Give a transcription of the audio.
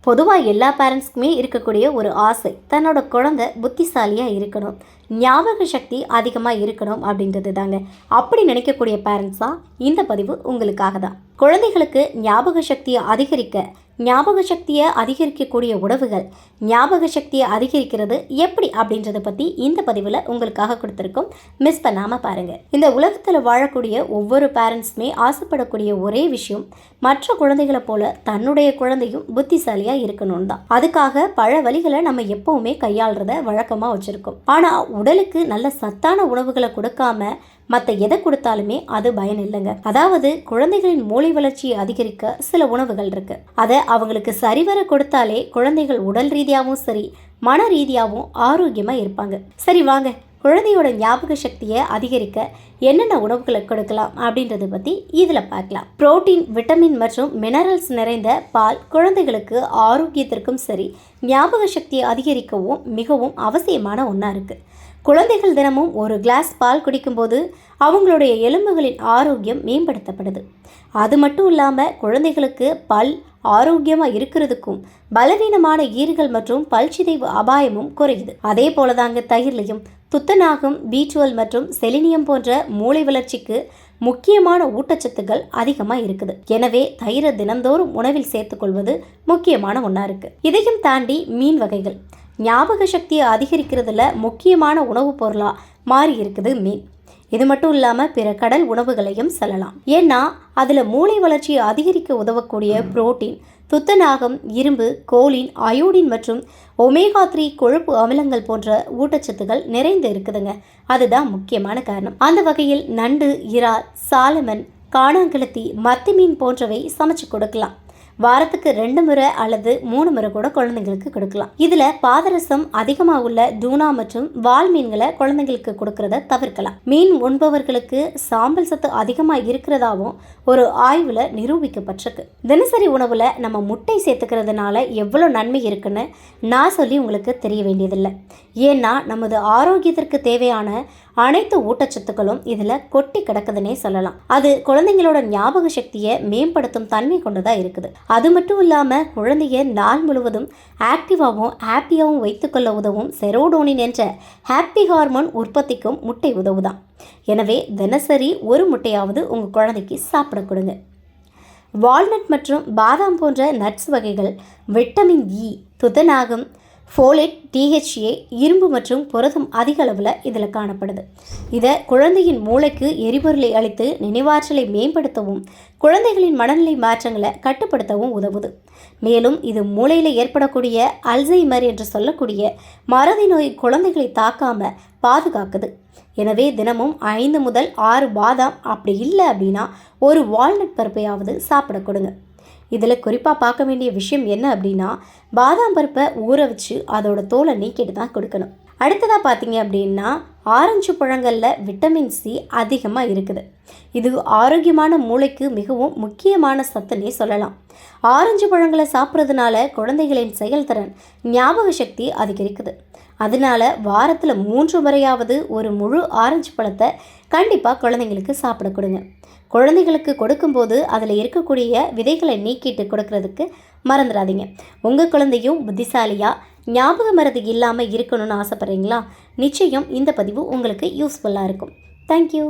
பொதுவாக எல்லா பேரண்ட்ஸ்க்குமே இருக்கக்கூடிய ஒரு ஆசை, தன்னோட குழந்தை புத்திசாலியாக இருக்கணும், ஞாபக சக்தி அதிகமாக இருக்கணும் அப்படின்றது தாங்க. அப்படி நினைக்கக்கூடிய பேரண்ட்ஸாக இந்த பதிவு உங்களுக்காக தான். குழந்தைகளுக்கு ஞாபக சக்தியை அதிகரிக்க, ஞாபக சக்தியை அதிகரிக்கக்கூடிய உணவுகள், ஞாபக சக்தியை அதிகரிக்கிறது எப்படி அப்படின்றத பற்றி இந்த பதிவில் உங்களுக்காக கொடுத்துருக்கோம். மிஸ் பண்ணாமல் பாருங்கள். இந்த உலகத்தில் வாழக்கூடிய ஒவ்வொரு பேரண்ட்ஸுமே ஆசைப்படக்கூடிய ஒரே விஷயம், மற்ற குழந்தைகளை போல தன்னுடைய குழந்தையும் புத்திசாலியாக இருக்கணும்னு தான். அதுக்காக பல வழிகளை நம்ம எப்பவுமே கையாளுறத வழக்கமாக வச்சுருக்கோம். ஆனால் உடலுக்கு நல்ல சத்தான உணவுகளை கொடுக்காம மற்ற எதை கொடுத்தாலுமே அது பயன் இல்லைங்க. அதாவது குழந்தைகளின் மூளை வளர்ச்சியை அதிகரிக்க சில உணவுகள் இருக்கு. அதை அவங்களுக்கு சரிவர கொடுத்தாலே குழந்தைகள் உடல் ரீதியாகவும் சரி, மன ரீதியாகவும் ஆரோக்கியமாக இருப்பாங்க. சரி வாங்க, குழந்தையோட ஞாபக சக்தியை அதிகரிக்க என்னென்ன உணவுகளை கொடுக்கலாம் அப்படின்றத பற்றி இதில் பார்க்கலாம். புரோட்டீன், விட்டமின் மற்றும் மினரல்ஸ் நிறைந்த பால் குழந்தைகளுக்கு ஆரோக்கியத்திற்கும் சரி, ஞாபக சக்தியை அதிகரிக்கவும் மிகவும் அவசியமான ஒன்றா இருக்குது. குழந்தைகள் தினமும் ஒரு கிளாஸ் பால் குடிக்கும்போது அவங்களுடைய எலும்புகளின் ஆரோக்கியம் மேம்படுத்தப்படுது. அது மட்டும் இல்லாமல் குழந்தைகளுக்கு பல் ஆரோக்கியமாக இருக்கிறதுக்கும் பலவீனமான ஈறுகள் மற்றும் பல்சிதைவு அபாயமும் குறையுது. அதே போலதாங்க தயிர்லையும் துத்தநாகம், B12 மற்றும் செலினியம் போன்ற மூளை வளர்ச்சிக்கு முக்கியமான ஊட்டச்சத்துக்கள் அதிகமாக இருக்குது. எனவே தயிரை தினந்தோறும் உணவில் சேர்த்துக்கொள்வது முக்கியமான ஒன்றா இருக்குது. இதையும் தாண்டி மீன் வகைகள் ஞாபக சக்தியை அதிகரிக்கிறதுல முக்கியமான உணவுப் பொருளாக மாறி இருக்குது மீன். இது மட்டும் இல்லாமல் பிற கடல் உணவுகளையும் சொல்லலாம். ஏன்னா அதில் மூளை வளர்ச்சியை அதிகரிக்க உதவக்கூடிய புரோட்டீன், துத்தநாகம், இரும்பு, கோலின், அயோடின் மற்றும் ஒமேகா 3 கொழுப்பு அமிலங்கள் போன்ற ஊட்டச்சத்துக்கள் நிறைந்து இருக்குதுங்க. அதுதான் முக்கியமான காரணம். அந்த வகையில் நண்டு, இறால், சாலமன், காணாங்கெளுத்தி, மத்தி மீன் போன்றவை சமைச்சு கொடுக்கலாம். வாரத்துக்கு 2 முறை அல்லது 3 முறை கூட குழந்தைங்களுக்கு கொடுக்கலாம். இதில் பாதரசம் அதிகமாக உள்ள தூணா மற்றும் வால் மீன்களை குழந்தைங்களுக்கு கொடுக்கறத தவிர்க்கலாம். மீன் உண்பவர்களுக்கு சாம்பல் சத்து அதிகமாக இருக்கிறதாவும் ஒரு ஆய்வில் நிரூபிக்கப்பட்டிருக்கு. தினசரி உணவில் நம்ம முட்டை சேர்த்துக்கிறதுனால எவ்வளோ நன்மை இருக்குன்னு நான் சொல்லி உங்களுக்கு தெரிய வேண்டியதில்லை. ஏன்னா நமது ஆரோக்கியத்திற்கு தேவையான அனைத்து ஊட்டச்சத்துக்களும் இதில் கொட்டி கிடக்குதுன்னே சொல்லலாம். அது குழந்தைங்களோட ஞாபக சக்தியை மேம்படுத்தும் தன்மை கொண்டுதான் இருக்குது. அது மட்டும் இல்லாமல் குழந்தைய நாள் முழுவதும் ஆக்டிவாகவும் ஹாப்பியாகவும் வைத்துக்கொள்ள உதவும் செரோடோனின் என்ற ஹாப்பி ஹார்மோன் உற்பத்திக்கும் முட்டை உதவுதான். எனவே தினசரி ஒரு முட்டையாவது உங்கள் குழந்தைக்கு சாப்பிட கொடுங்க. வால்நட் மற்றும் பாதாம் போன்ற நட்ஸ் வகைகள் விட்டமின் E, துத்தநாகம், ஃபோலேட், DHA, இரும்பு மற்றும் புரதம் அதிக அளவில் இதில் காணப்படுது. இதை குழந்தையின் மூளைக்கு எரிபொருளை அளித்து நினைவாற்றலை மேம்படுத்தவும் குழந்தைகளின் மனநிலை மாற்றங்களை கட்டுப்படுத்தவும் உதவுது. மேலும் இது மூளையில் ஏற்படக்கூடிய அல்சைமர் என்று சொல்லக்கூடிய மறதி நோய் குழந்தைகளை தாக்காம பாதுகாக்குது. எனவே தினமும் 5 முதல் 6 பாதாம், அப்படி இல்லை அப்படின்னா ஒரு வால்நட் பருப்பையாவது சாப்பிட கொடுங்க. இதில் குறிப்பாக பார்க்க வேண்டிய விஷயம் என்ன அப்படின்னா, பாதாம் பருப்பை ஊற வச்சு அதோட தோலை நீக்கிட்டு தான் கொடுக்கணும். அடுத்ததாக பார்த்தீங்க அப்படின்னா, ஆரஞ்சு பழங்களில் விட்டமின் C அதிகமாக இருக்குது. இது ஆரோக்கியமான மூளைக்கு மிகவும் முக்கியமான சத்துன்னே சொல்லலாம். ஆரஞ்சு பழங்களை சாப்பிட்றதுனால குழந்தைகளின் செயல்திறன், ஞாபக சக்தி அதிகரிக்குது. அதனால வாரத்தில் 3 முறையாவது ஒரு முழு ஆரஞ்சு பழத்தை கண்டிப்பாக குழந்தைங்களுக்கு சாப்பிட கொடுங்க. குழந்தைகளுக்கு கொடுக்கும்போது அதில் இருக்கக்கூடிய விதைகளை நீக்கிட்டு கொடுக்கறதுக்கு மறந்துடாதீங்க. உங்கள் குழந்தையும் புத்திசாலியாக ஞாபக மறதி இல்லாமல் இருக்கணும்னு ஆசைப்பட்றீங்களா? நிச்சயம் இந்த பதிவு உங்களுக்கு யூஸ்ஃபுல்லாக இருக்கும். தேங்க்யூ.